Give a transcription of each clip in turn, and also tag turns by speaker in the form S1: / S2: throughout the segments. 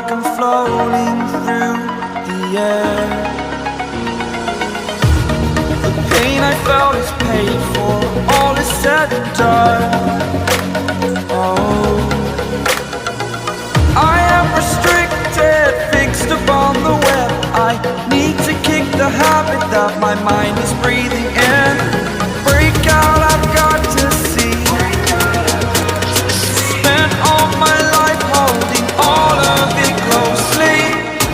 S1: like I'm floating through the air. The pain I felt is paid for, all is said and done. Oh, I am restricted, fixed upon the web. I need to kick the habit that my mind is breathing in. Break out, I've got to see. Spent all my life holding all of it closely.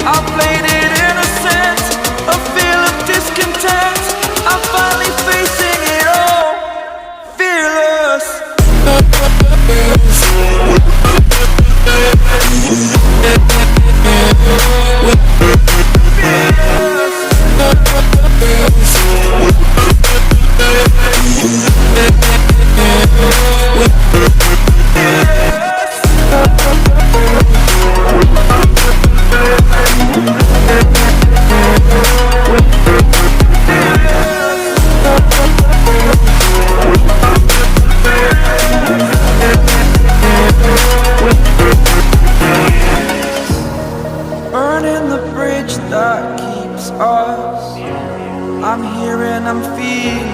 S1: I played it innocent, a feel of discontent. I'm finally facing it all, fearless. Burning the bridge that keeps us. I'm here and I'm feeling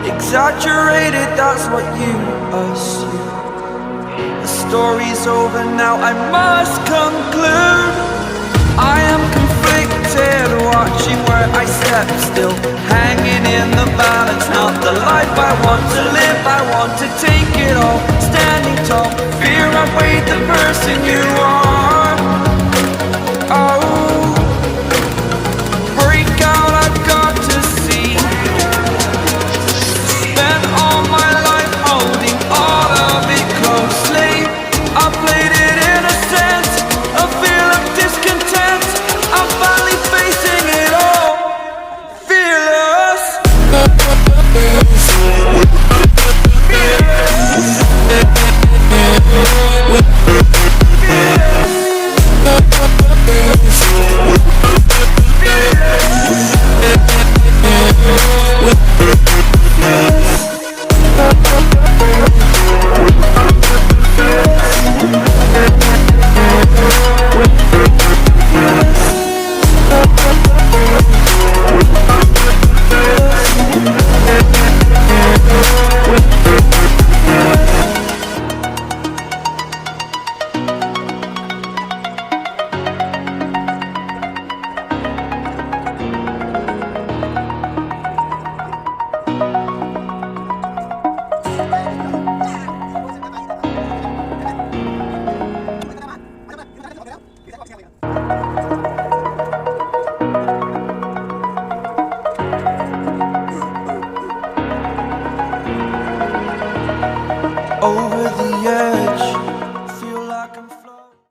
S1: exaggerated, that's what you assume. The story's over now, I must conclude. I am conflicted, watching where I step still, hanging in the balance. Not the life I want to live, I want to take it all. Standing tall, fear I weighed the person you